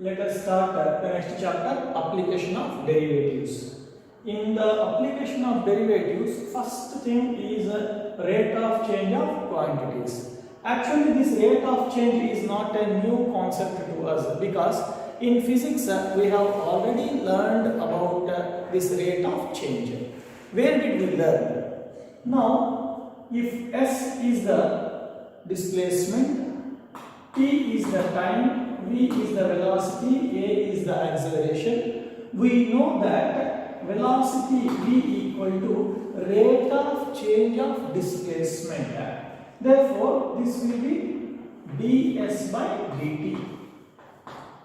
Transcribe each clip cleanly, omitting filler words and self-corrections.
Let us start the next chapter, application of derivatives. In the application of derivatives, first thing is rate of change of quantities. Actually, this rate of change is not a new concept to us because in physics we have already learned about this rate of change. Where did we learn? Now, if S is the displacement, T is the time, V is the velocity, A is the acceleration. We know that velocity V equal to rate of change of displacement. Therefore, this will be ds by dt.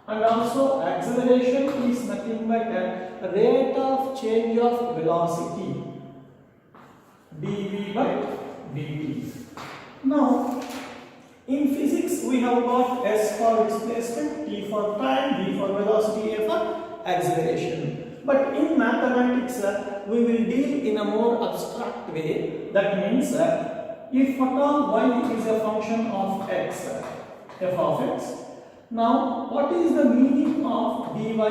And also acceleration is nothing but a rate of change of velocity, dv by dt. Now, in physics, we have got S for displacement, T for time, V for velocity, A for acceleration. But in mathematics, we will deal in a more abstract way. That means, if at all y is a function of x, f of x, now what is the meaning of dy by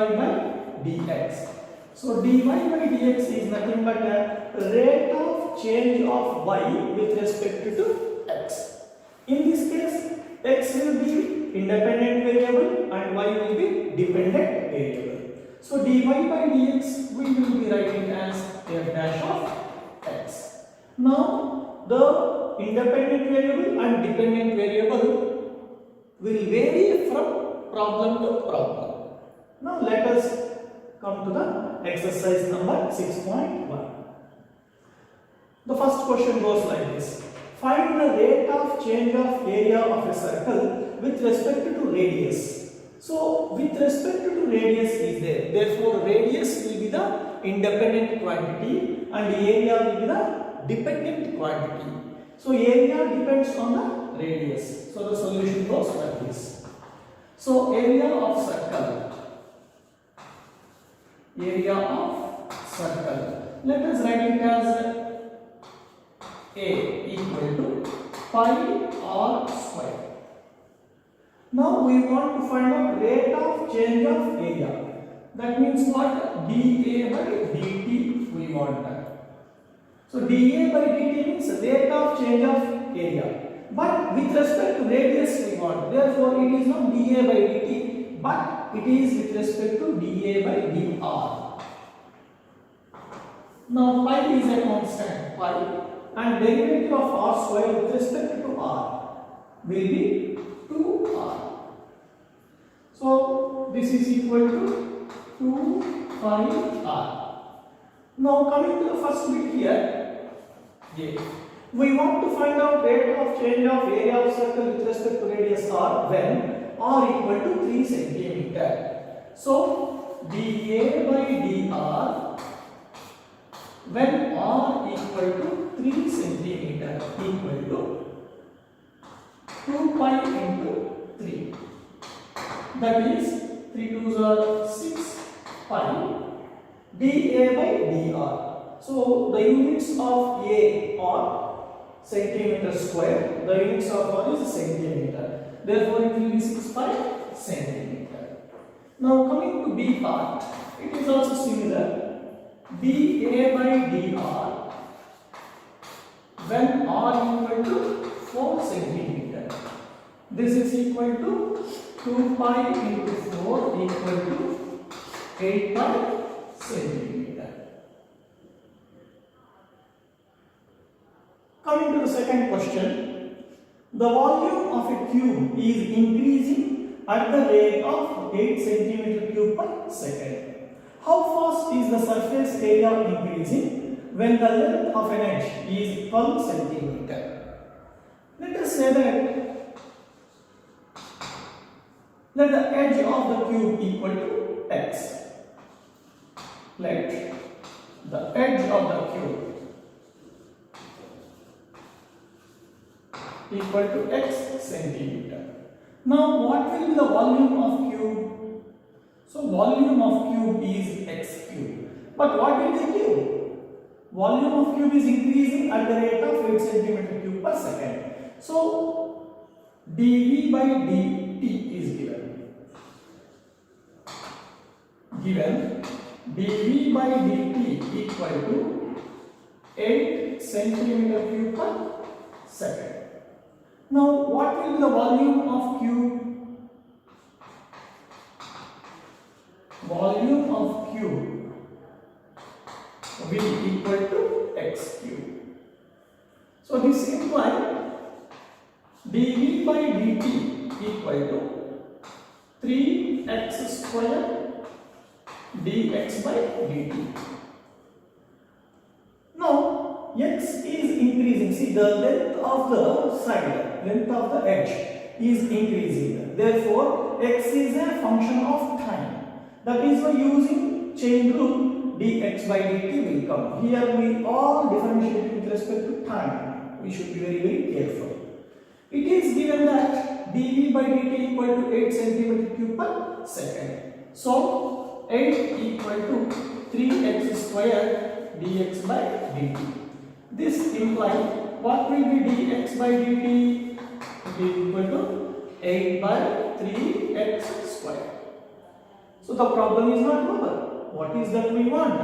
dx? So dy by dx is nothing but a rate of change of y with respect to x. In this case, x will be independent variable and y will be dependent variable. So dy by dx we will be writing as f dash of x. Now the independent variable and dependent variable will vary from problem to problem. Now let us come to the exercise number 6.1. The first question goes like this. Find the rate of change of area of a circle with respect to radius. So, with respect to radius is there. Therefore, radius will be the independent quantity and area will be the dependent quantity. So, area depends on the radius. So, the solution goes like this. So, area of circle. Area of circle. Let us write it as A equal to pi r square. Now we want to find out rate of change of area. That means what? dA by dt we want that. So dA by dt means rate of change of area. But with respect to radius we want. Therefore it is not dA by dt, but it is with respect to dA by dr. Now pi is a constant, pi. And derivative of r square with respect to r will be 2r. So this is equal to 2 pi r. Now coming to the first bit here, we want to find out rate of change of area of circle with respect to radius r when r equal to 3 centimeter. So dA by dr when r equal to 3 centimeter equal to 2 pi into 3. That is 3 2s are 6 pi dA by dr. So the units of A are centimeter square. The units of r is centimeter. Therefore it will be 6 pi centimeter. Now coming to B part, it is also similar. dA by dr when r equal to 4 centimeter. This is equal to 2 pi into 4 equal to 8 pi centimeter. Coming to the second question, the volume of a cube is increasing at the rate of 8 centimeter cube per second. How fast is the surface area increasing when the length of an edge is 12 centimeter? Let us say that let the edge of the cube equal to x. Let the edge of the cube equal to x centimeter. Now what will be the volume of cube? So volume of cube is x cube. But what will the cube? Volume of cube is increasing at the rate of 8 centimeter cube per second. So dV by dt is given. given dV by dt equal to 8 centimeter cube per second. Now what will be the volume of cube? Volume of cube will equal to x cube. So this implies dV by dt equal to 3x square dx by dt. Now x is increasing. See, the length of the side, length of the edge is increasing. Therefore, x is a function of time. That is why using chain rule dx by dt will come. Here we all differentiate with respect to time. We should be very careful. It is given that dV by dt equal to 8 centimeter cube per second. So 8 equal to 3x square dx by dt. This implies what will be dx by dt? It is equal to 8 by 3x square. So the problem is not over. What is that we want?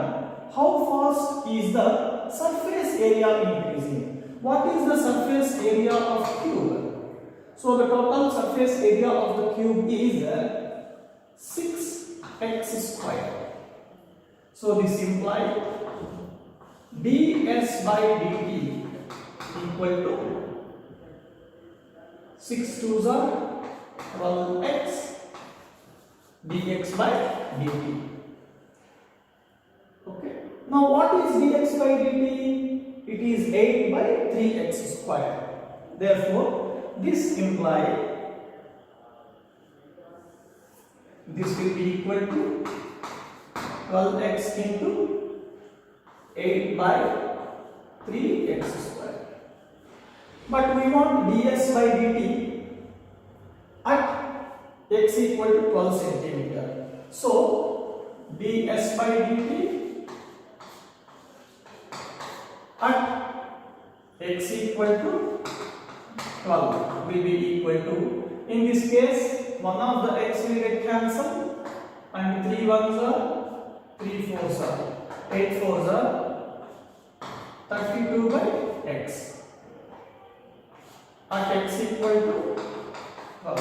How fast is the surface area increasing? What is the surface area of cube? So the total surface area of the cube is 6x square. So this implies ds by dt equal to 6 2s are 12x dx by dt. Okay. Now what is dx by dt? It is 8 by 3x square. Therefore, this implies this will be equal to 12x into 8 by 3x square. But we want ds by dt at x equal to 12 centimeter. So ds by dt at x equal to 12 will be equal to, in this case, one of the x will get cancelled and 3 ones are 3 4s are 8 4s are 32 by x at x equal to 12.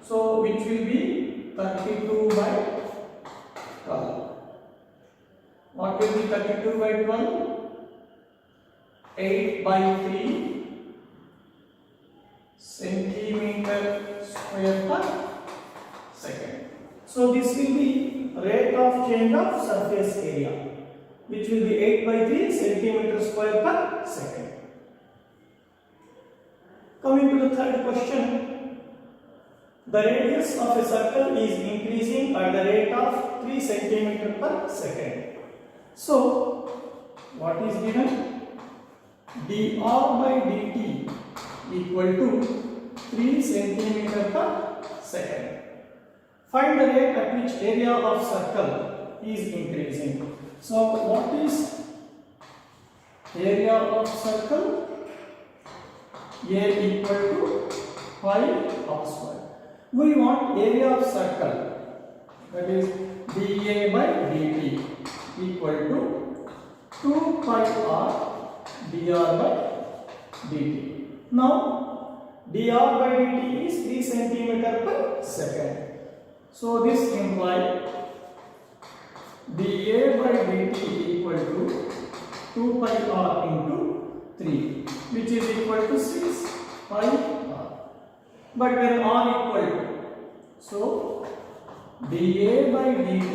So which will be 32 by 12. What will be 32 by 12? 8 by 3 centimeter square per second. So this will be rate of change of surface area, which will be 8 by 3 centimeter square per second. Coming to the third question, the radius of a circle is increasing at the rate of 3 centimeter per second. So what is given? dr by dt equal to 3 centimeter per second. Find the rate at which area of circle is increasing. So what is area of circle? A equal to pi r square. We want area of circle, that is dA by dt equal to 2 pi r dr by dt. Now dr by dt is 3 centimeter per second. So this implies dA by dt equal to 2 pi r into 3, which is equal to 6 pi r. But when r equal to, so dA by dt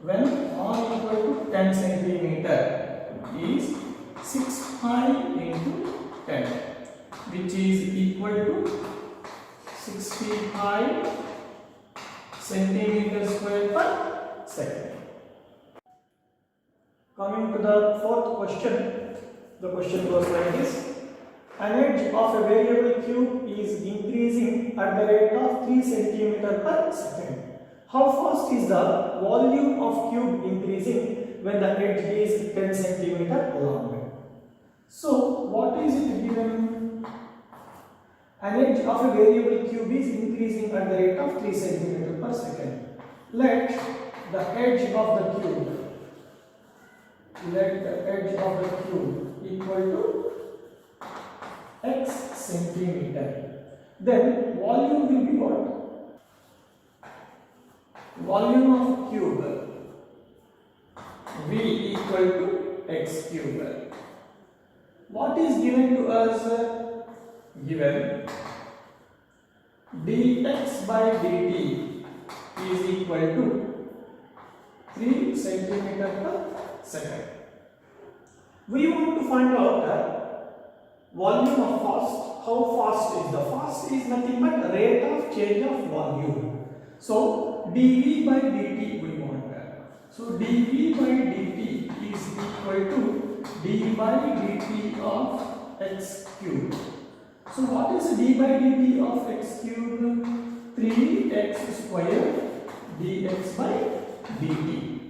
when r equal to 10 centimeter is 6 pi into 10, which is equal to 65 centimeter square per second. Coming to the fourth question, the question goes like this. An edge of a variable cube is increasing at the rate of 3 centimeter per second. How fast is the volume of cube increasing when the edge is 10 centimeter long? So what is it given? An edge of a variable cube is increasing at the rate of 3 centimeter per second. Let the edge of the cube, let the edge of the cube equal to x centimeter, then volume will be what? Volume of cube V equal to x cube. What is given to us? Given dx by dt is equal to 3 centimeter per second. We want to find out the volume of fast. How fast is the fast? Is nothing but rate of change of volume. So dv by dt we want that. So dv by dt is equal to d by dt of x cube. So what is d by dt of x cube? 3x square dx by dt.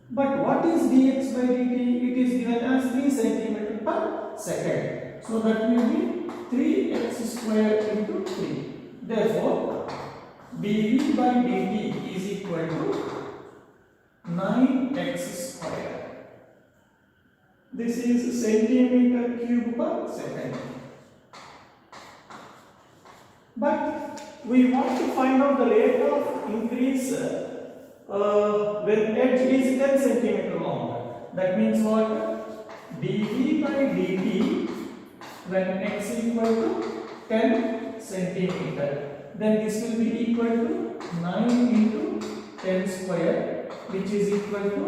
But what is dx by dt? It is given as 3 centimeter per second. So that will be 3x square into 3. Therefore, dv by dt is equal to 9x square. This is centimeter cube per second. But we want to find out the rate of increase when edge is 10 centimeter long. That means what? dv by dt when x equal to 10 centimeter, then this will be equal to 9 into 10 square, which is equal to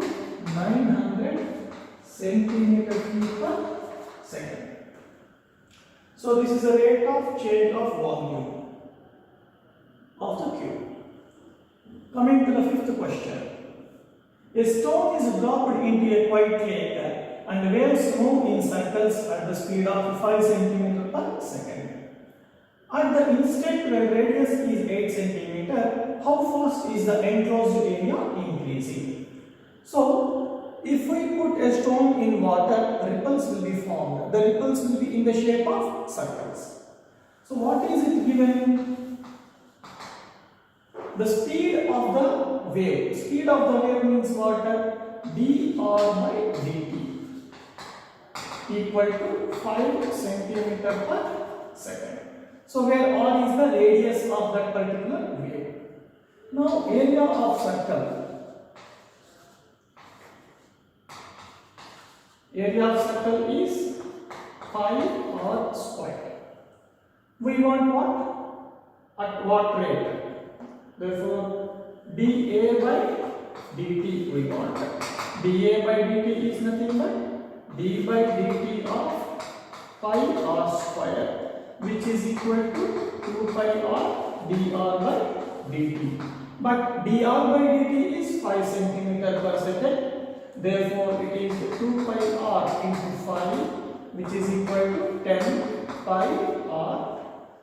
900 centimeter cube per second. So this is the rate of change of volume of the cube. Coming to the fifth question. A stone is dropped into a quiet lake and waves move in circles at the speed of 5 cm per second. At the instant when radius is 8 cm, how fast is the enclosed area increasing? So, if we put a stone in water, ripples will be formed. The ripples will be in the shape of circles. So, what is it given? The speed of the wave. Speed of the wave means what? dr by dt equal to 5 centimeter per second. So where r is the radius of that particular wave. Now area of circle. Area of circle is 5r square. We want what? At what rate? Therefore, dA by dt we want. dA by dt is nothing but d by dt of pi r square, which is equal to 2 pi r dr by dt. But dr by dt is 5 centimeter per second. Therefore, it is 2 pi r into 5, which is equal to 10 pi r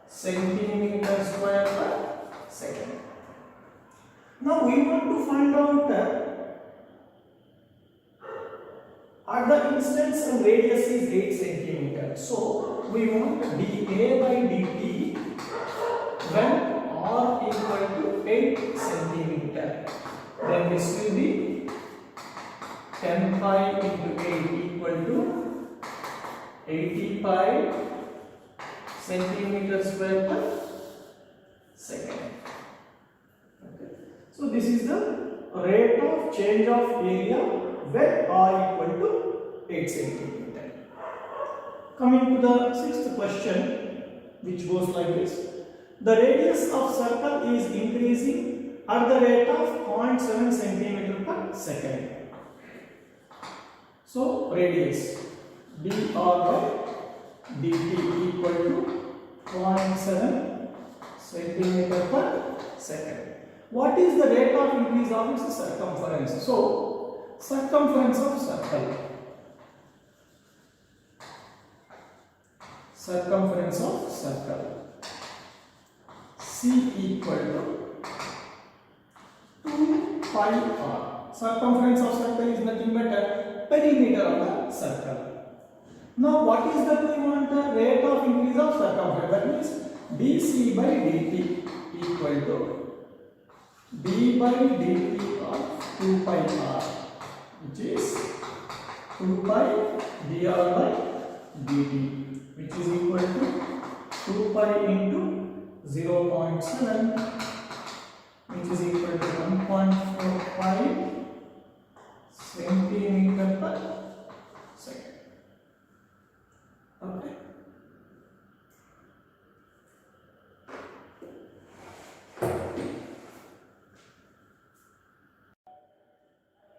centimeter square per second. Now we want to find out at the instance and radius is 8 centimeter. So we want dA by dt when r equal to 8 centimeter. Then this will be 10 pi into 8 equal to 80 pi centimeter square per second. So this is the rate of change of area when r equal to 8 centimeter. Coming to the sixth question, which goes like this. The radius of circle is increasing at the rate of 0.7 centimeter per second. So radius dr by dt equal to 0.7 centimeter per second. What is the rate of increase of its circumference? So, circumference of circle. Circumference of circle. C equal to 2 pi r. Circumference of circle is nothing but a perimeter of the circle. Now, what is that we want? The rate of increase of circumference. That means dc by dt equal to d by dt of 2 pi r, which is 2 pi dr by dt, which is equal to 2 pi into 0.7, which is equal to 1.45 centimeter per second. Okay.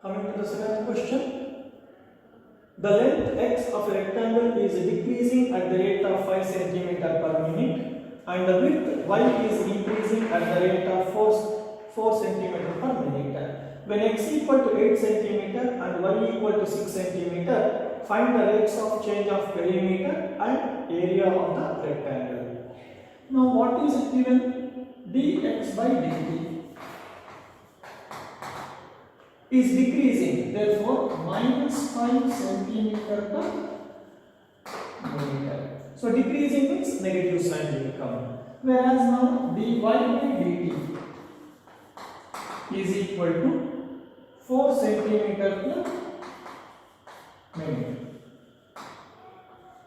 Coming to the second question, the length x of a rectangle is decreasing at the rate of 5 cm per minute and the width y is increasing at the rate of 4 cm per minute. When x equal to 8 cm and y equal to 6 cm, find the rates of change of perimeter and area of the rectangle. Now what is given? dx by dt is decreasing, therefore minus 5 cm per minute. So decreasing means negative sign will come. Whereas now dy by dt is equal to 4 cm per minute.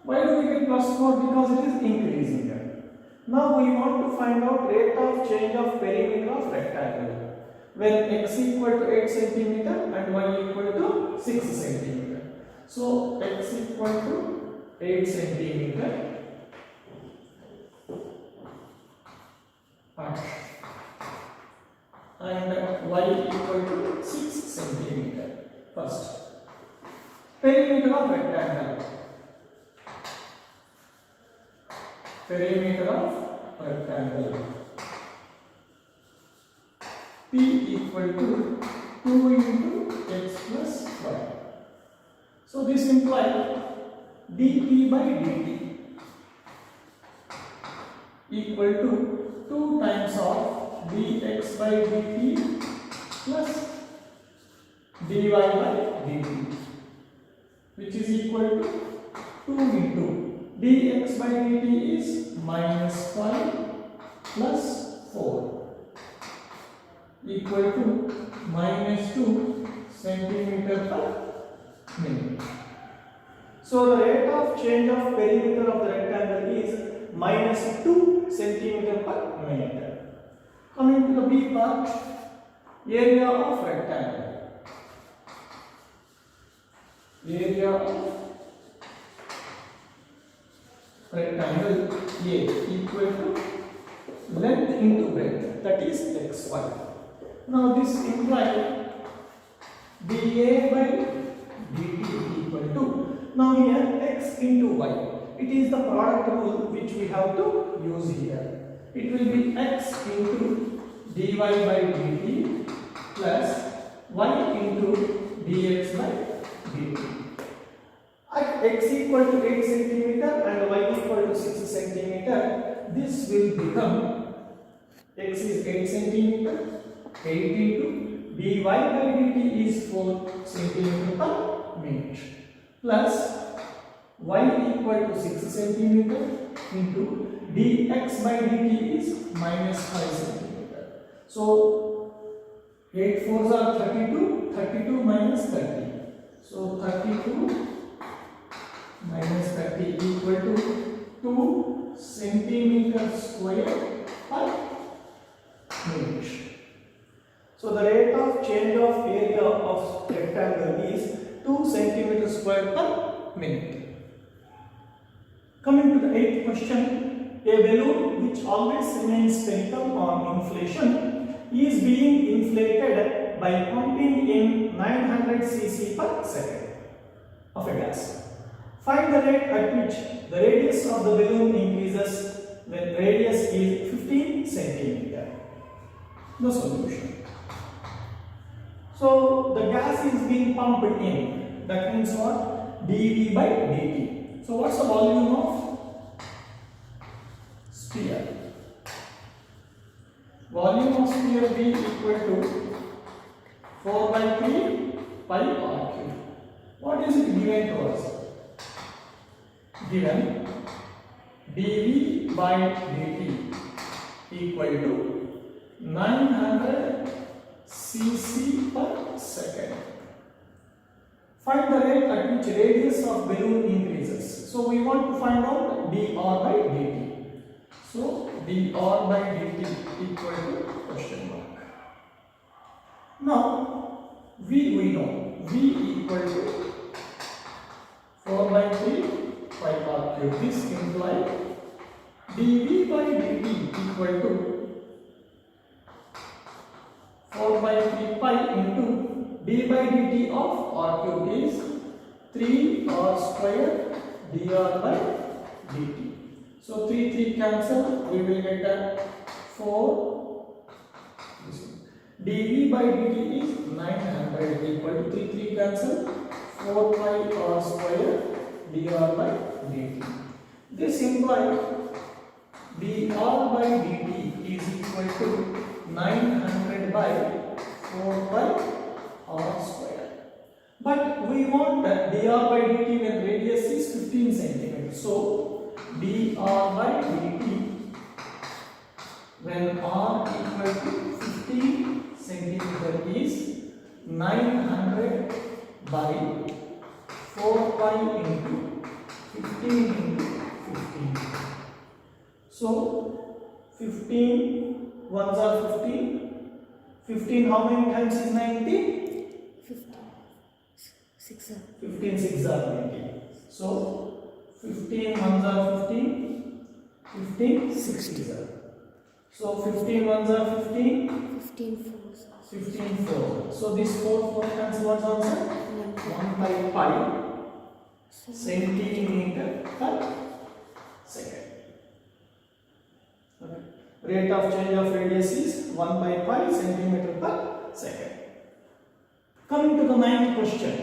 Why do we get plus 4? Because it is increasing. Now we want to find out rate of change of perimeter of rectangle. When x equal to 8 cm and y equal to 6 cm. So x equal to 8 cm and y equal to 6 cm. First, perimeter of rectangle. Perimeter of rectangle. P equal to 2 into x plus y. So this implies dp by dt equal to 2 times of dx by dt plus dy by dt, which is equal to 2 into dx by dt is minus 5 plus 4 equal to minus 2 centimeter per minute. So the rate of change of perimeter of the rectangle is minus 2 centimeter per minute. Coming to the B part, area of rectangle. Area of rectangle A equal to length into breadth, that is xy. Now this implies dA by dt equal to, now here x into y, it is the product rule which we have to use here. It will be x into dy by dt plus y into dx by dt. At x equal to 8 cm and y equal to 6 cm, this will become, x is 8 cm, 8 into dy by dt is 4 cm per minute plus y equal to 6 cm into dx by dt is minus 5 cm. So 8 4s are 32, 32 minus 30. So 32 minus 30 equal to 2 centimeter square per minute. So the rate of change of area of rectangle is 2 centimeter square per minute. Coming to the 8th question, a balloon which always remains spherical on inflation is being inflated by pumping in 900 cc per second of a gas. Find the rate at which the radius of the balloon increases when radius is 15 centimeter. The solution. So the gas is being pumped in. That means what? dV by dt. So what's the volume of sphere? Volume of sphere B equal to 4 by 3 pi r cube. What is it given to us? Given dV by dt equal to 900 cc per Find the rate at which radius of balloon increases. So we want to find out dr by dt. So dr by dt equal to question mark. Now v we know, v equal to 4 by 3 pi r cube. This implies dv by dt equal to 4 by 3 pi into d by dt of r cube is 3 r square dr by dt. So 3 cancel, we will get a 4. dv by dt is 900 equal to 3 cancel, 4 pi r square dr by dt. This implies dr by dt is equal to 900 by 4 pi r square. But we want that dr by dt when radius is 15 cm. So dr by dt when r equal to 15 cm is 900 by 4 pi into 15 into 15. So 15 ones are 15. 15 how many times is 90? 15 6 are 90. So 15 ones are 15. 15 6 are. So 15 ones are 15. 15 4. So this 4 cancel what's answer? 1 by pi centimeter per second. Okay. Rate of change of radius is 1 by pi centimeter per second. Coming to the 9th question.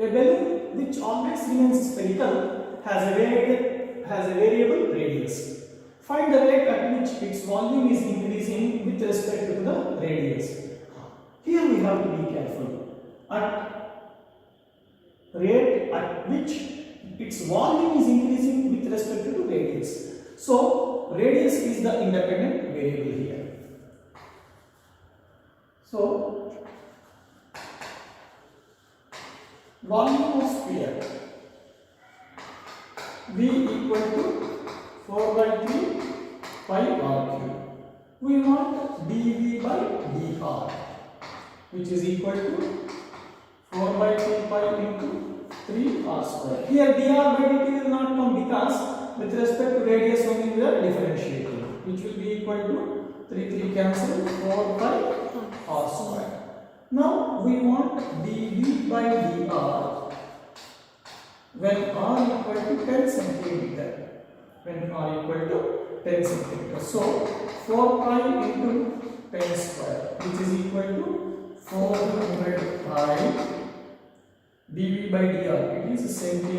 A balloon which always remains spherical has a variable radius. Find the rate at which its volume is increasing with respect to the radius. Here we have to be careful. At rate at which its volume is increasing with respect to the radius. So radius is the independent variable here. So volume of sphere V equal to 4 by 3 pi r cube. We want dV by dr, which is equal to 4 by 3 pi into 3 r square. Here dr by dt will not come because with respect to radius only we are differentiating, which will be equal to 3 cancel, 4 by r square. Now we want dV by dr when r equal to 10 centimeter. When r equal to 10 centimeter. So 4 pi into 10 square, which is equal to 400 pi dV by dr. It is centimeter